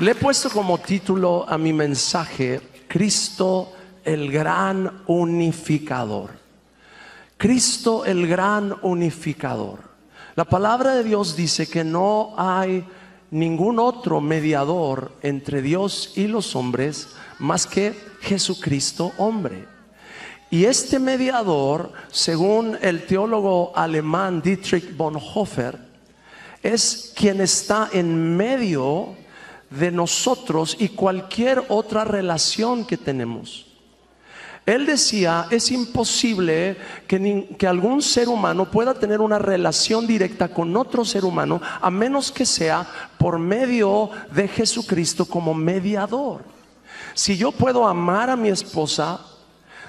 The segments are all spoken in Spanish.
Le he puesto como título a mi mensaje: Cristo el gran unificador. Cristo el gran unificador. La palabra de Dios dice que no hay ningún otro mediador entre Dios y los hombres más que Jesucristo hombre. Y este mediador, según el teólogo alemán Dietrich Bonhoeffer, es quien está en medio de nosotros y cualquier otra relación que tenemos. Él decía: es imposible que algún ser humano pueda tener una relación directa con otro ser humano a menos que sea por medio de Jesucristo como mediador. Si yo puedo amar a mi esposa,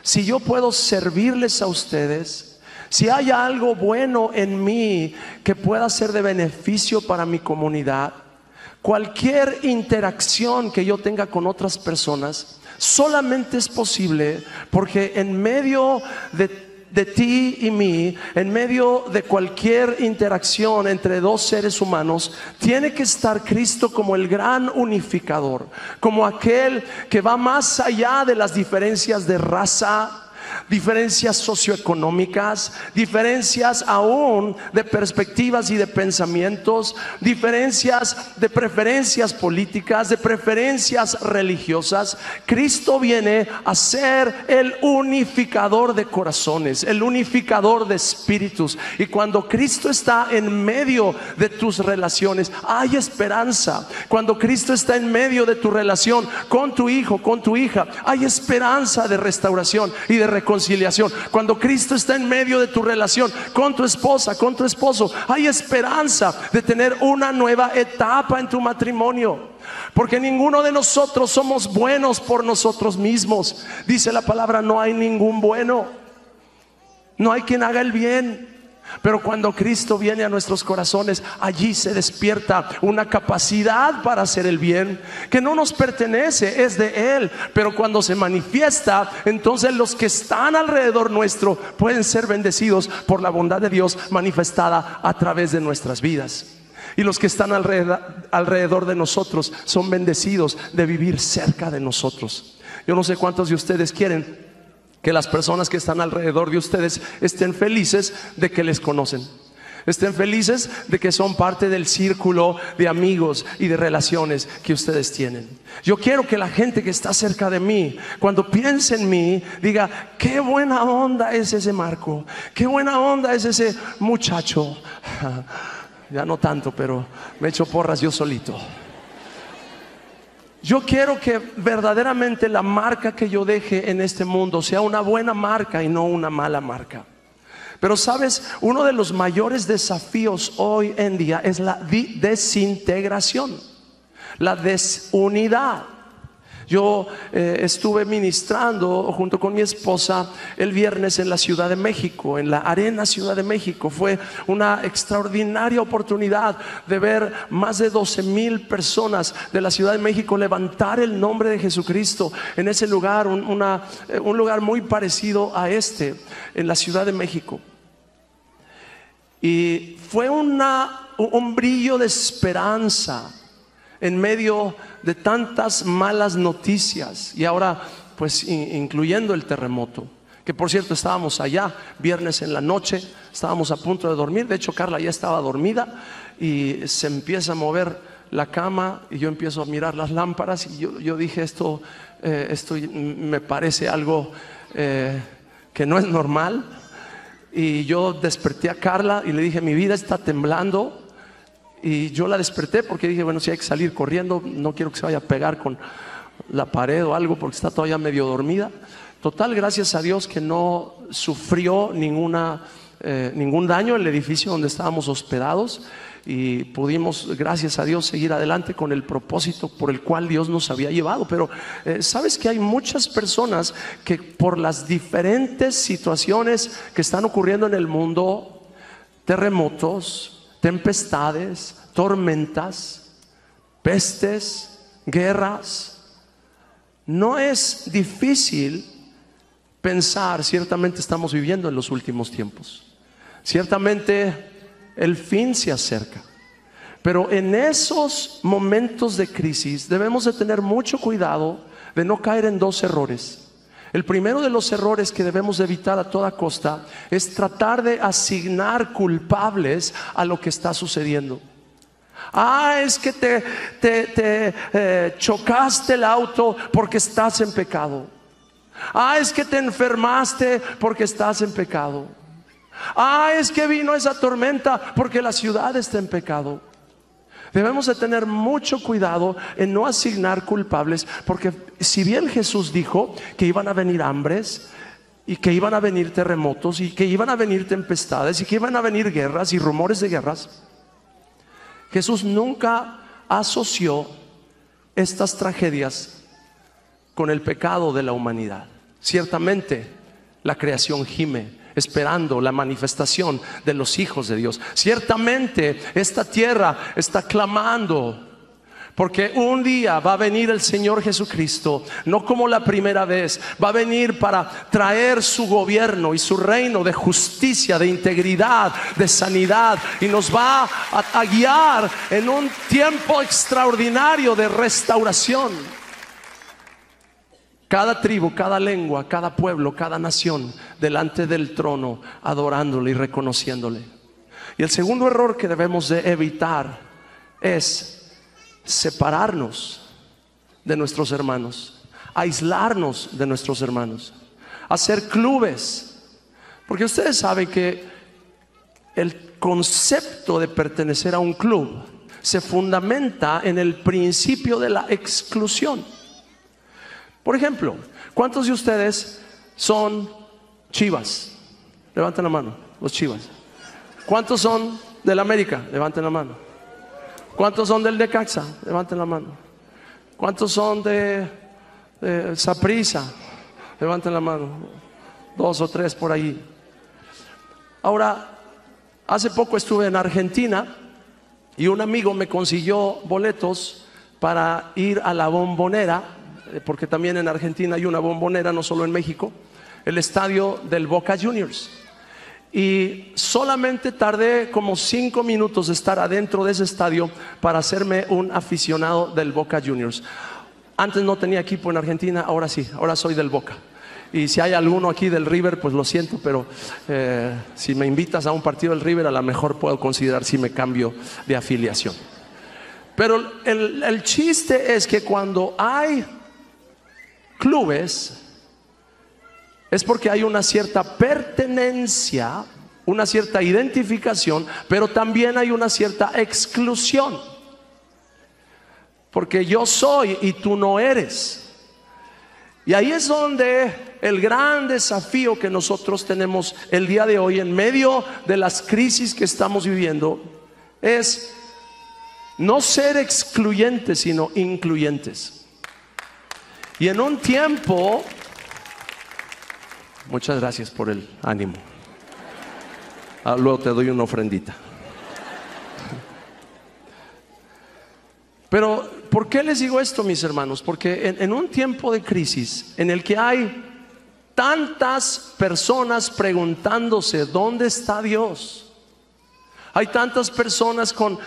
si yo puedo servirles a ustedes, si hay algo bueno en mí que pueda ser de beneficio para mi comunidad, cualquier interacción que yo tenga con otras personas solamente es posible porque en medio de ti y mí, en medio de cualquier interacción entre dos seres humanos, tiene que estar Cristo como el gran unificador, como aquel que va más allá de las diferencias de raza, diferencias socioeconómicas, diferencias aún de perspectivas y de pensamientos, diferencias de preferencias políticas, de preferencias religiosas. Cristo viene a ser el unificador de corazones, el unificador de espíritus. Y cuando Cristo está en medio de tus relaciones, hay esperanza. Cuando Cristo está en medio de tu relación con tu hijo, con tu hija, hay esperanza de restauración y de reconciliación. Cuando Cristo está en medio de tu relación con tu esposa, con tu esposo, hay esperanza de tener una nueva etapa en tu matrimonio. Porque ninguno de nosotros somos buenos por nosotros mismos. Dice la palabra: no hay ningún bueno, no hay quien haga el bien. Pero cuando Cristo viene a nuestros corazones, allí se despierta una capacidad para hacer el bien que no nos pertenece, es de Él. Pero cuando se manifiesta, entonces los que están alrededor nuestro pueden ser bendecidos por la bondad de Dios manifestada a través de nuestras vidas. Y los que están alrededor de nosotros son bendecidos de vivir cerca de nosotros. Yo no sé cuántos de ustedes quieren que las personas que están alrededor de ustedes estén felices de que les conocen, estén felices de que son parte del círculo de amigos y de relaciones que ustedes tienen. Yo quiero que la gente que está cerca de mí, cuando piense en mí, diga: qué buena onda es ese Marco, qué buena onda es ese muchacho. Ya no tanto, pero me echo porras yo solito. Yo quiero que verdaderamente la marca que yo deje en este mundo sea una buena marca y no una mala marca. Pero sabes, uno de los mayores desafíos hoy en día es la desintegración, la desunidad. Yo estuve ministrando junto con mi esposa el viernes en la Ciudad de México, en la Arena Ciudad de México. Fue una extraordinaria oportunidad de ver más de 12,000 personas de la Ciudad de México levantar el nombre de Jesucristo en ese lugar, un lugar muy parecido a este, en la Ciudad de México. Y fue un brillo de esperanza en medio de tantas malas noticias, y ahora pues incluyendo el terremoto, que por cierto estábamos allá viernes en la noche, estábamos a punto de dormir. De hecho, Carla ya estaba dormida y se empieza a mover la cama y yo empiezo a mirar las lámparas y yo dije: esto me parece algo que no es normal. Y yo desperté a Carla y le dije: mi vida está temblando. Y yo la desperté porque dije: bueno, si hay que salir corriendo, no quiero que se vaya a pegar con la pared o algo, porque está todavía medio dormida. Total, gracias a Dios que no sufrió ningún daño el edificio donde estábamos hospedados, y pudimos, gracias a Dios, seguir adelante con el propósito por el cual Dios nos había llevado. Pero sabes que hay muchas personas que por las diferentes situaciones que están ocurriendo en el mundo, terremotos, tempestades, tormentas, pestes, guerras, no es difícil pensar: ciertamente estamos viviendo en los últimos tiempos, ciertamente el fin se acerca. Pero en esos momentos de crisis debemos de tener mucho cuidado de no caer en dos errores. El primero de los errores que debemos de evitar a toda costa es tratar de asignar culpables a lo que está sucediendo. Es que te chocaste el auto porque estás en pecado. Es que te enfermaste porque estás en pecado. Es que vino esa tormenta porque la ciudad está en pecado. Debemos de tener mucho cuidado en no asignar culpables, porque si bien Jesús dijo que iban a venir hambres y que iban a venir terremotos y que iban a venir tempestades y que iban a venir guerras y rumores de guerras, Jesús nunca asoció estas tragedias con el pecado de la humanidad. Ciertamente la creación gime esperando la manifestación de los hijos de Dios. Ciertamente esta tierra está clamando, porque un día va a venir el Señor Jesucristo, no como la primera vez. Va a venir para traer su gobierno y su reino de justicia, de integridad, de sanidad, y nos va a guiar en un tiempo extraordinario de restauración. Cada tribu, cada lengua, cada pueblo, cada nación delante del trono, adorándole y reconociéndole. Y el segundo error que debemos de evitar es separarnos de nuestros hermanos, aislarnos de nuestros hermanos, hacer clubes. Porque ustedes saben que el concepto de pertenecer a un club se fundamenta en el principio de la exclusión. Por ejemplo, ¿cuántos de ustedes son Chivas? Levanten la mano, los Chivas. ¿Cuántos son del América? Levanten la mano. ¿Cuántos son del Necaxa? Levanten la mano. ¿Cuántos son de Saprissa? Levanten la mano. 2 o 3 por ahí. Ahora, hace poco estuve en Argentina y un amigo me consiguió boletos para ir a la Bombonera, porque también en Argentina hay una Bombonera, no solo en México, el estadio del Boca Juniors. Y solamente tardé como 5 minutos de estar adentro de ese estadio para hacerme un aficionado del Boca Juniors. Antes no tenía equipo en Argentina, ahora sí, ahora soy del Boca. Y si hay alguno aquí del River, pues lo siento, pero si me invitas a un partido del River, a lo mejor puedo considerar si me cambio de afiliación. Pero el chiste es que cuando hay clubes es porque hay una cierta pertenencia, una cierta identificación, pero también hay una cierta exclusión, porque yo soy y tú no eres. Y ahí es donde el gran desafío que nosotros tenemos el día de hoy, en medio de las crisis que estamos viviendo, es no ser excluyentes, sino incluyentes. Y en un tiempo, muchas gracias por el ánimo. Luego te doy una ofrendita. Pero ¿por qué les digo esto, mis hermanos? Porque en un tiempo de crisis en el que hay tantas personas preguntándose ¿dónde está Dios? Hay tantas personas con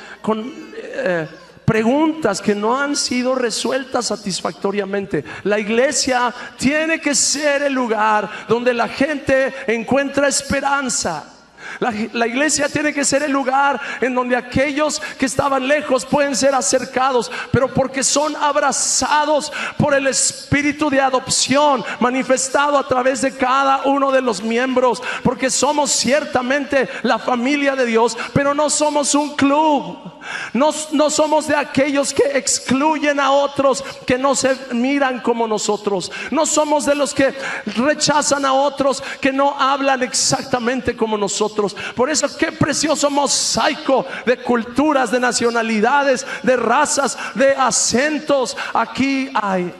preguntas que no han sido resueltas satisfactoriamente. La iglesia tiene que ser el lugar donde la gente encuentra esperanza. La iglesia tiene que ser el lugar en donde aquellos que estaban lejos pueden ser acercados, pero porque son abrazados por el espíritu de adopción manifestado a través de cada uno de los miembros, porque somos ciertamente la familia de Dios, pero no somos un club. No somos de aquellos que excluyen a otros que no se miran como nosotros. No somos de los que rechazan a otros que no hablan exactamente como nosotros. Por eso qué precioso mosaico de culturas, de nacionalidades, de razas, de acentos aquí hay.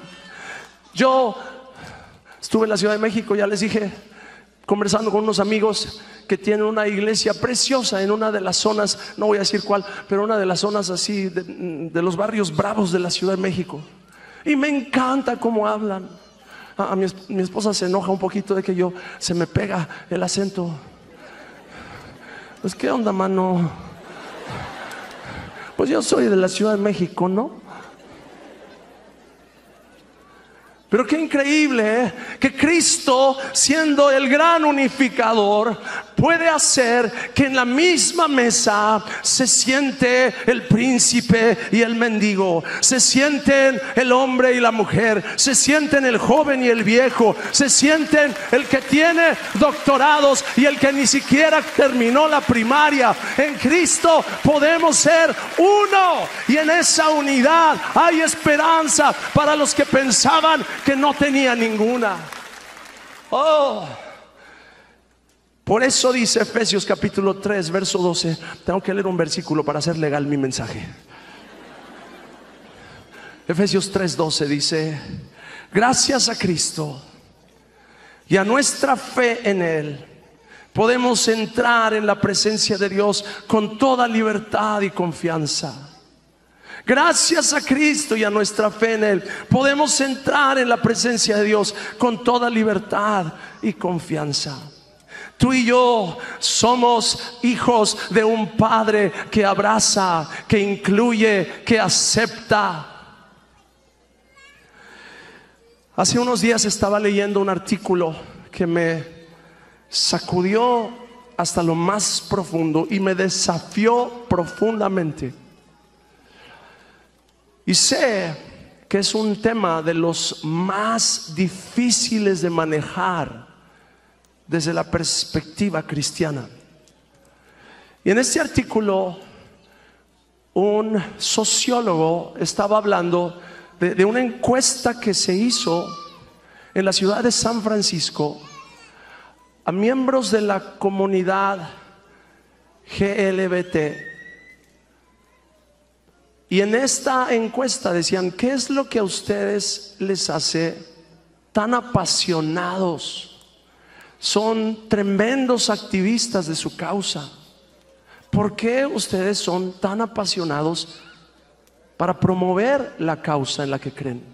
Yo estuve en la Ciudad de México, ya les dije, conversando con unos amigos que tienen una iglesia preciosa en una de las zonas, no voy a decir cuál, pero una de las zonas así de los barrios bravos de la Ciudad de México. Y me encanta cómo hablan. Mi esposa se enoja un poquito de que yo se me pega el acento. Pues qué onda, mano. Pues yo soy de la Ciudad de México, ¿no? Pero qué increíble, ¿eh? Que Cristo, siendo el gran unificador, puede hacer que en la misma mesa se siente el príncipe y el mendigo, se sienten el hombre y la mujer, se sienten el joven y el viejo, se sienten el que tiene doctorados y el que ni siquiera terminó la primaria. En Cristo podemos ser uno, y en esa unidad hay esperanza para los que pensaban que no tenía ninguna. Por eso dice Efesios capítulo 3 verso 12. Tengo que leer un versículo para hacer legal mi mensaje. Efesios 3:12 dice: gracias a Cristo y a nuestra fe en Él podemos entrar en la presencia de Dios con toda libertad y confianza. Gracias a Cristo y a nuestra fe en Él podemos entrar en la presencia de Dios con toda libertad y confianza. Tú y yo somos hijos de un Padre que abraza, que incluye, que acepta. Hace unos días estaba leyendo un artículo que me sacudió hasta lo más profundo y me desafió profundamente. Y sé que es un tema de los más difíciles de manejar desde la perspectiva cristiana. Y en este artículo un sociólogo estaba hablando de una encuesta que se hizo en la ciudad de San Francisco a miembros de la comunidad GLBT. Y en esta encuesta decían: ¿qué es lo que a ustedes les hace tan apasionados? Son tremendos activistas de su causa. ¿Por qué ustedes son tan apasionados para promover la causa en la que creen?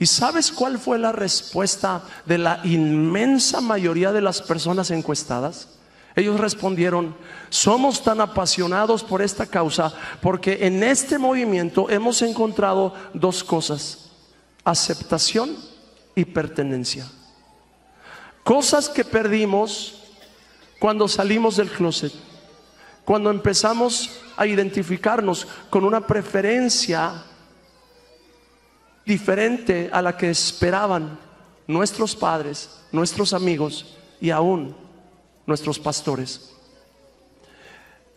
¿Y sabes cuál fue la respuesta de la inmensa mayoría de las personas encuestadas? Ellos respondieron: somos tan apasionados por esta causa porque en este movimiento hemos encontrado dos cosas: aceptación y pertenencia. Cosas que perdimos cuando salimos del closet, cuando empezamos a identificarnos con una preferencia diferente a la que esperaban nuestros padres, nuestros amigos y aún nuestros pastores.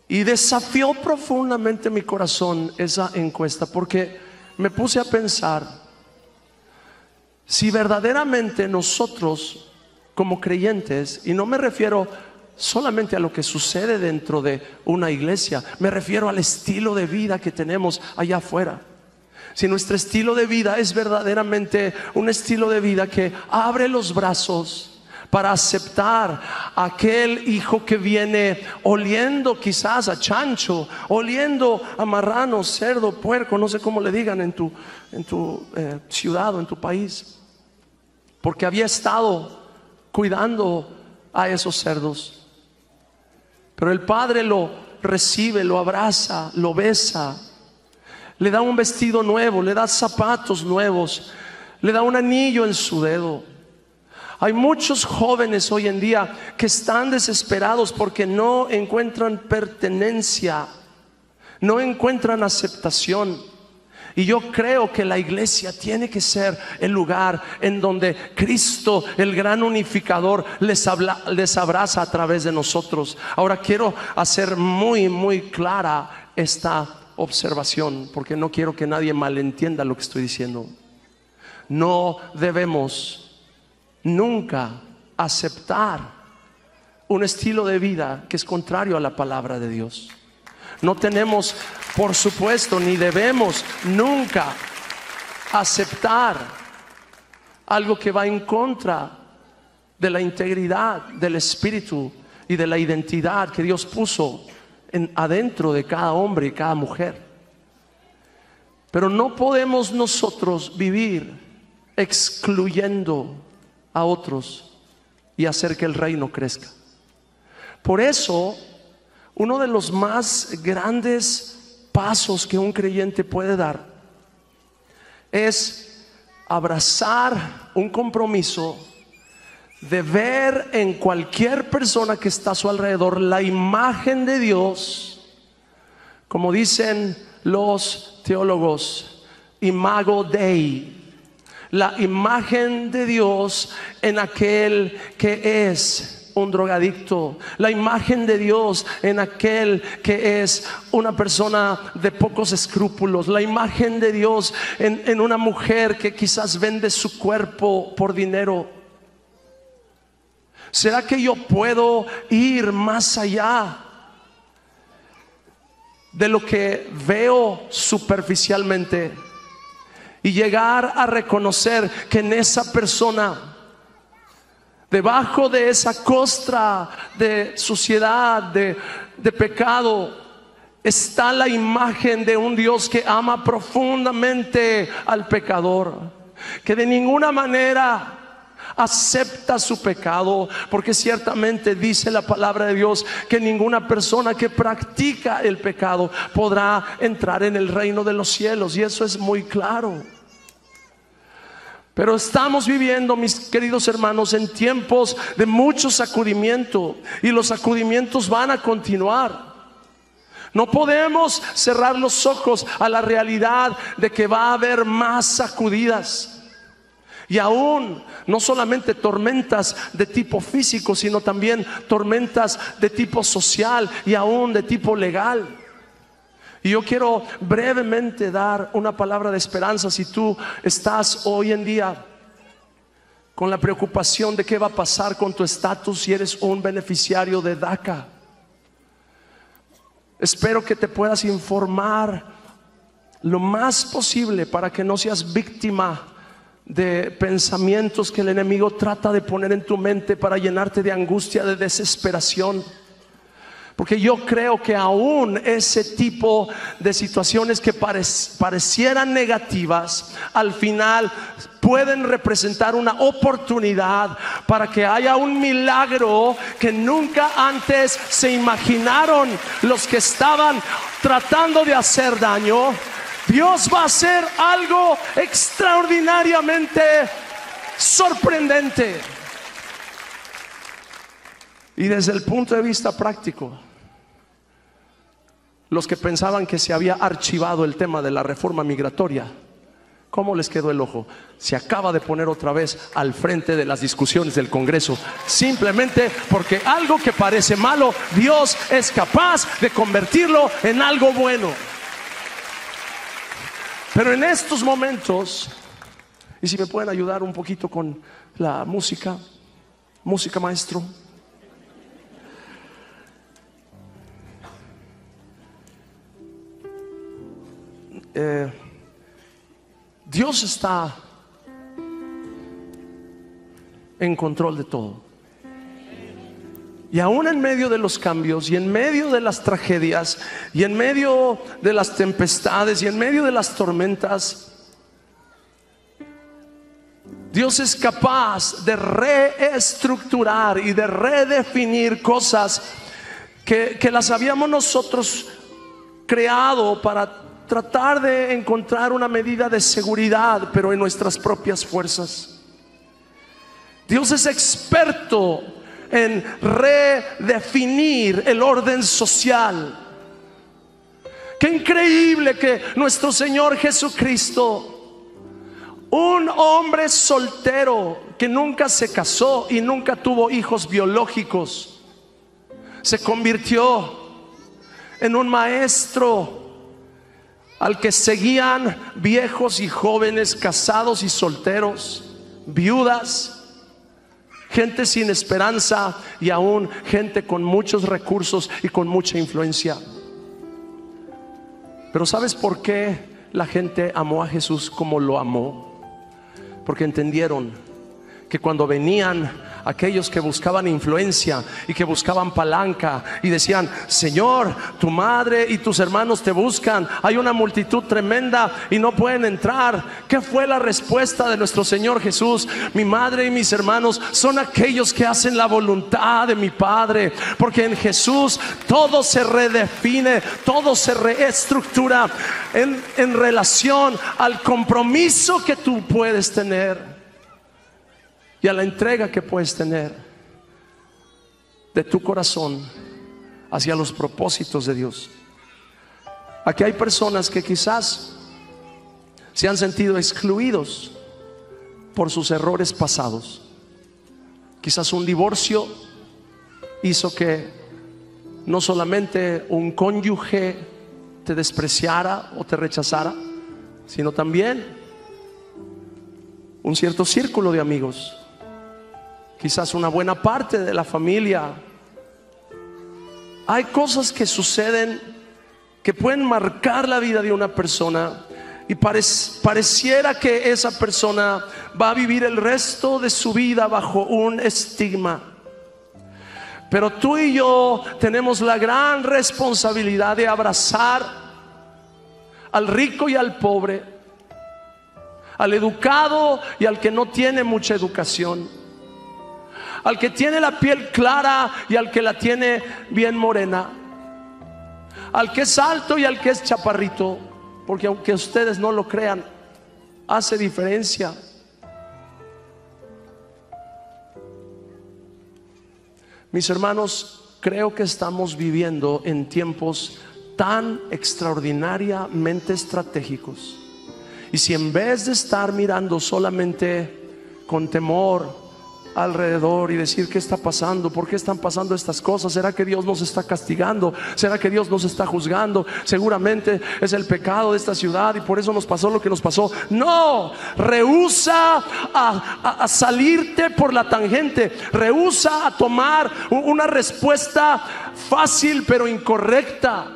Y desafió profundamente mi corazón esa encuesta, porque me puse a pensar: si verdaderamente nosotros como creyentes, y no me refiero solamente a lo que sucede dentro de una iglesia, me refiero al estilo de vida que tenemos allá afuera. Si nuestro estilo de vida es verdaderamente un estilo de vida que abre los brazos para aceptar a aquel hijo que viene oliendo quizás a chancho, oliendo a marrano, cerdo, puerco, no sé cómo le digan en tu ciudad o en tu país, porque había estado cuidando a esos cerdos. Pero el padre lo recibe, lo abraza, lo besa, le da un vestido nuevo, le da zapatos nuevos, le da un anillo en su dedo. Hay muchos jóvenes hoy en día que están desesperados porque no encuentran pertenencia, no encuentran aceptación. Y yo creo que la iglesia tiene que ser el lugar en donde Cristo, el gran unificador, les abraza a través de nosotros. Ahora quiero hacer muy clara esta observación, porque no quiero que nadie malentienda lo que estoy diciendo. No debemos nunca aceptar un estilo de vida que es contrario a la palabra de Dios. No tenemos, por supuesto, ni debemos nunca aceptar algo que va en contra de la integridad del espíritu y de la identidad que Dios puso adentro de cada hombre y cada mujer. Pero no podemos nosotros vivir excluyendo a otros y hacer que el reino crezca. Por eso, uno de los más grandes pasos que un creyente puede dar es abrazar un compromiso de ver en cualquier persona que está a su alrededor la imagen de Dios, como dicen los teólogos, imago Dei, la imagen de Dios en aquel que es un drogadicto, la imagen de Dios en aquel que es una persona de pocos escrúpulos, la imagen de Dios en una mujer que quizás vende su cuerpo por dinero. ¿Será que yo puedo ir más allá de lo que veo superficialmente y llegar a reconocer que en esa persona, debajo de esa costra de suciedad, de pecado, está la imagen de un Dios que ama profundamente al pecador, que de ninguna manera acepta su pecado, porque ciertamente dice la palabra de Dios que ninguna persona que practica el pecado podrá entrar en el reino de los cielos, y eso es muy claro. Pero estamos viviendo, mis queridos hermanos, en tiempos de mucho sacudimiento, y los sacudimientos van a continuar. No podemos cerrar los ojos a la realidad de que va a haber más sacudidas. Y aún no solamente tormentas de tipo físico, sino también tormentas de tipo social y aún de tipo legal. Y yo quiero brevemente dar una palabra de esperanza. Si tú estás hoy en día con la preocupación de qué va a pasar con tu estatus si eres un beneficiario de DACA, espero que te puedas informar lo más posible para que no seas víctima de pensamientos que el enemigo trata de poner en tu mente para llenarte de angustia, de desesperación. Porque yo creo que aún ese tipo de situaciones que parecieran negativas, al final pueden representar una oportunidad para que haya un milagro que nunca antes se imaginaron los que estaban tratando de hacer daño. Dios va a hacer algo extraordinariamente sorprendente. Y desde el punto de vista práctico, los que pensaban que se había archivado el tema de la reforma migratoria, ¿cómo les quedó el ojo? Se acaba de poner otra vez al frente de las discusiones del Congreso, simplemente porque algo que parece malo, Dios es capaz de convertirlo en algo bueno. Pero en estos momentos, y si me pueden ayudar un poquito con la música maestro. Dios está en control de todo. Y aún en medio de los cambios, y en medio de las tragedias, y en medio de las tempestades, y en medio de las tormentas, Dios es capaz de reestructurar y de redefinir cosas que las habíamos nosotros creado para tratar de encontrar una medida de seguridad, pero en nuestras propias fuerzas. Dios es experto en redefinir el orden social. Qué increíble que nuestro Señor Jesucristo, un hombre soltero que nunca se casó y nunca tuvo hijos biológicos, se convirtió en un maestro al que seguían viejos y jóvenes, casados y solteros, viudas, gente sin esperanza y aún gente con muchos recursos y con mucha influencia. Pero ¿sabes por qué la gente amó a Jesús como lo amó? Porque entendieron que cuando venían aquellos que buscaban influencia y que buscaban palanca y decían: Señor, tu madre y tus hermanos te buscan, hay una multitud tremenda y no pueden entrar. ¿Qué fue la respuesta de nuestro Señor Jesús? Mi madre y mis hermanos son aquellos que hacen la voluntad de mi Padre, porque en Jesús todo se redefine, todo se reestructura en relación al compromiso que tú puedes tener y a la entrega que puedes tener de tu corazón hacia los propósitos de Dios. Aquí hay personas que quizás se han sentido excluidos por sus errores pasados. Quizás un divorcio hizo que no solamente un cónyuge te despreciara o te rechazara, sino también un cierto círculo de amigos, quizás una buena parte de la familia. Hay cosas que suceden que pueden marcar la vida de una persona y pareciera que esa persona va a vivir el resto de su vida bajo un estigma. Pero tú y yo tenemos la gran responsabilidad de abrazar al rico y al pobre, al educado y al que no tiene mucha educación, al que tiene la piel clara y al que la tiene bien morena, al que es alto y al que es chaparrito, porque aunque ustedes no lo crean, hace diferencia. Mis hermanos, creo que estamos viviendo en tiempos tan extraordinariamente estratégicos. Y si en vez de estar mirando solamente con temor alrededor y decir: ¿qué está pasando? ¿Por qué están pasando estas cosas? ¿Será que Dios nos está castigando? ¿Será que Dios nos está juzgando? Seguramente es el pecado de esta ciudad y por eso nos pasó lo que nos pasó. No, rehúsa a salirte por la tangente, rehúsa a tomar una respuesta fácil pero incorrecta.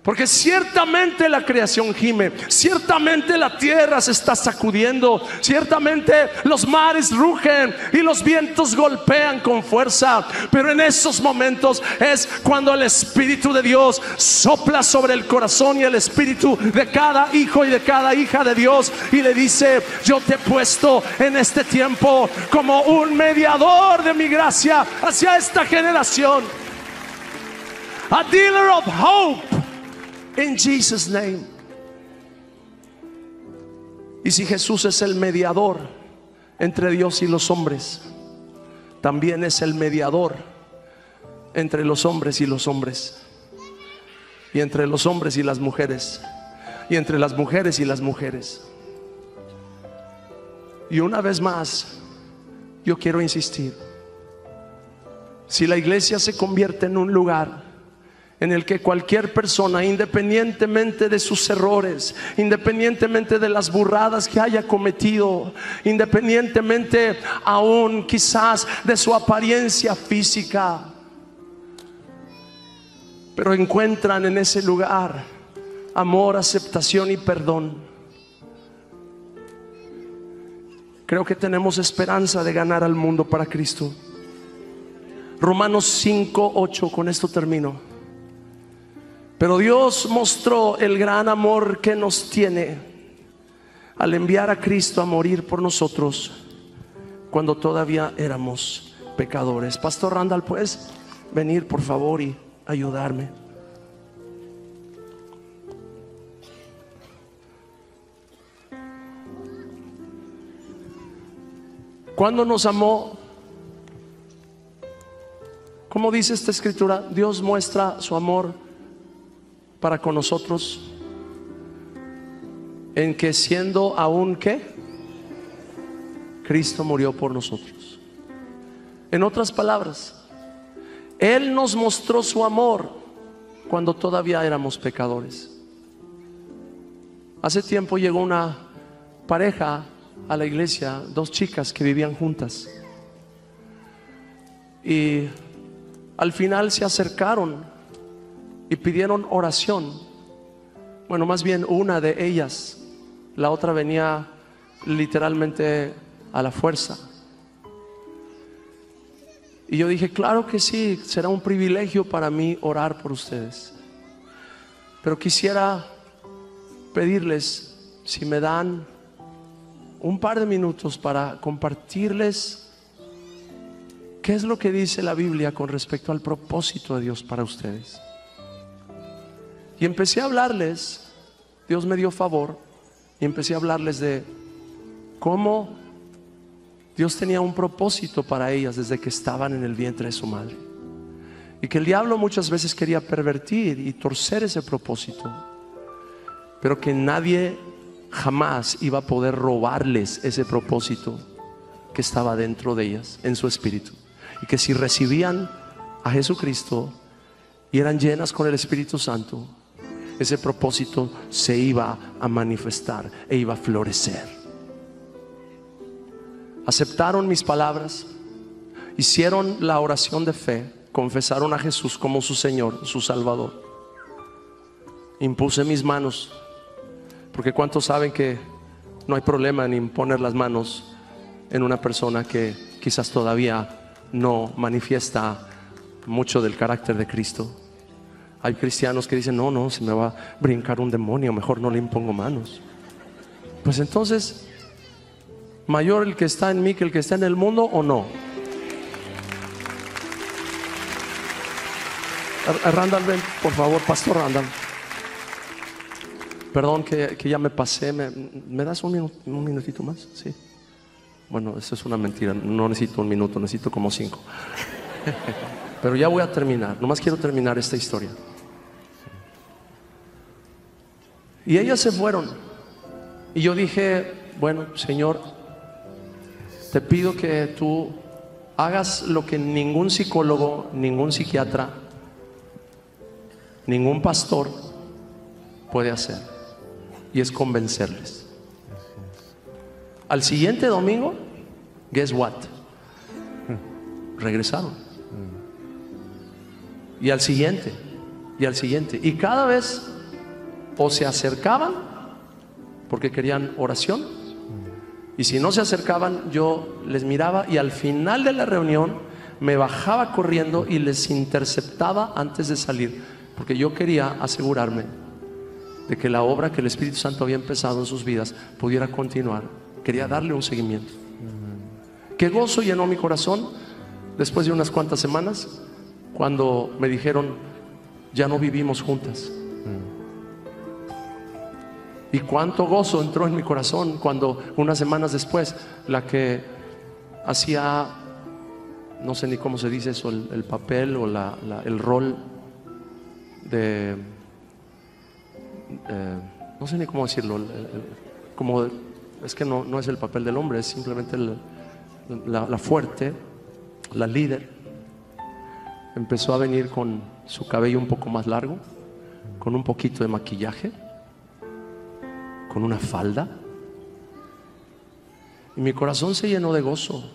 Porque ciertamente la creación gime, ciertamente la tierra se está sacudiendo, ciertamente los mares rugen y los vientos golpean con fuerza. Pero en esos momentos es cuando el Espíritu de Dios sopla sobre el corazón y el espíritu de cada hijo y de cada hija de Dios y le dice: yo te he puesto en este tiempo como un mediador de mi gracia hacia esta generación. A dealer of hope. In Jesus' name. Y si Jesús es el mediador entre Dios y los hombres, también es el mediador entre los hombres y los hombres, y entre los hombres y las mujeres, y entre las mujeres y las mujeres. Y una vez más, yo quiero insistir: si la iglesia se convierte en un lugar en el que cualquier persona, independientemente de sus errores, independientemente de las burradas que haya cometido, independientemente aún quizás de su apariencia física, pero encuentran en ese lugar amor, aceptación y perdón, creo que tenemos esperanza de ganar al mundo para Cristo. Romanos 5:8, con esto termino. Pero Dios mostró el gran amor que nos tiene al enviar a Cristo a morir por nosotros cuando todavía éramos pecadores. Pastor Randall, ¿puedes venir por favor y ayudarme? ¿Cuándo nos amó? ¿Cómo dice esta escritura? Dios muestra su amor para con nosotros en que siendo aún ¿qué? Cristo murió por nosotros. En otras palabras, Él nos mostró su amor cuando todavía éramos pecadores. Hace tiempo llegó una pareja a la iglesia, dos chicas que vivían juntas, y al final se acercaron y pidieron oración. Bueno, más bien una de ellas, la otra venía literalmente a la fuerza. Y yo dije, claro que sí, será un privilegio para mí orar por ustedes. Pero quisiera pedirles si me dan un par de minutos para compartirles qué es lo que dice la Biblia con respecto al propósito de Dios para ustedes. Y empecé a hablarles, Dios me dio favor, y empecé a hablarles de cómo Dios tenía un propósito para ellas desde que estaban en el vientre de su madre, y que el diablo muchas veces quería pervertir y torcer ese propósito, pero que nadie jamás iba a poder robarles ese propósito que estaba dentro de ellas, en su espíritu, y que si recibían a Jesucristo y eran llenas con el Espíritu Santo, ese propósito se iba a manifestar e iba a florecer. Aceptaron mis palabras, hicieron la oración de fe, confesaron a Jesús como su Señor, su Salvador. Impuse mis manos, porque ¿cuántos saben que no hay problema en imponer las manos en una persona que quizás todavía no manifiesta mucho del carácter de Cristo? Hay cristianos que dicen, no, se me va a brincar un demonio, mejor no le impongo manos. Pues entonces, ¿mayor el que está en mí que el que está en el mundo o no? Randall, ven, por favor, Pastor Randall. Perdón que ya me pasé. ¿Me das un minutito más? Sí. Bueno, eso es una mentira. No necesito un minuto, necesito como 5. Pero ya voy a terminar. Nomás quiero terminar esta historia. Y ellas se fueron. Y yo dije, bueno, Señor, te pido que tú hagas lo que ningún psicólogo, ningún psiquiatra, ningún pastor puede hacer, y es convencerles. Al siguiente domingo, guess what? Regresaron. Y al siguiente, y al siguiente. Y cada vez o se acercaban porque querían oración, y si no se acercaban, yo les miraba y al final de la reunión me bajaba corriendo y les interceptaba antes de salir, porque yo quería asegurarme de que la obra que el Espíritu Santo había empezado en sus vidas pudiera continuar. Quería darle un seguimiento. Qué gozo llenó mi corazón después de unas cuantas semanas, cuando me dijeron, ya no vivimos juntas. Y cuánto gozo entró en mi corazón cuando unas semanas después, la que hacía, no sé ni cómo se dice eso, el papel o el rol de no sé ni cómo decirlo, como es que no es el papel del hombre, es simplemente la fuerte, la líder, empezó a venir con su cabello un poco más largo, con un poquito de maquillaje, con una falda, y mi corazón se llenó de gozo.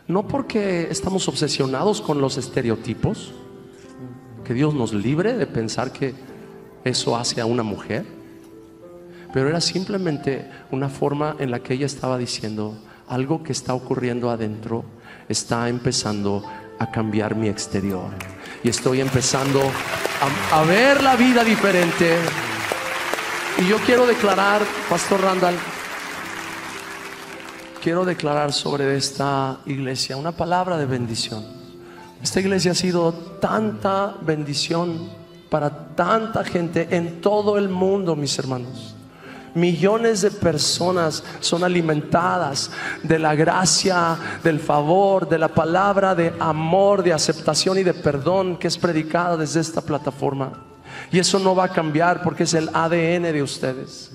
No porque estamos obsesionados con los estereotipos, que Dios nos libre de pensar que eso hace a una mujer, pero era simplemente una forma en la que ella estaba diciendo, algo que está ocurriendo adentro está empezando a cambiar mi exterior, y estoy empezando a ver la vida diferente. Y yo quiero declarar, Pastor Randall, quiero declarar sobre esta iglesia una palabra de bendición. Esta iglesia ha sido tanta bendición para tanta gente en todo el mundo, mis hermanos. Millones de personas son alimentadas de la gracia, del favor, de la palabra de amor, de aceptación y de perdón que es predicada desde esta plataforma. Y eso no va a cambiar porque es el ADN de ustedes.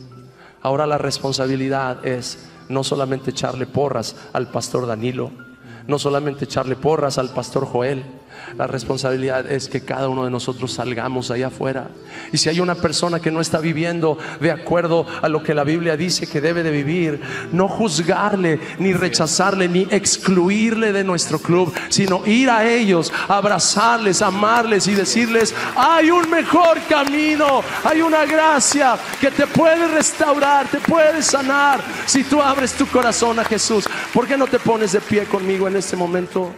Ahora la responsabilidad es no solamente echarle porras al pastor Danilo, no solamente echarle porras al pastor Joel. La responsabilidad es que cada uno de nosotros salgamos allá afuera, y si hay una persona que no está viviendo de acuerdo a lo que la Biblia dice que debe de vivir, no juzgarle, ni rechazarle, ni excluirle de nuestro club, sino ir a ellos, abrazarles, amarles y decirles, hay un mejor camino, hay una gracia que te puede restaurar, te puede sanar si tú abres tu corazón a Jesús. ¿Por qué no te pones de pie conmigo en este momento?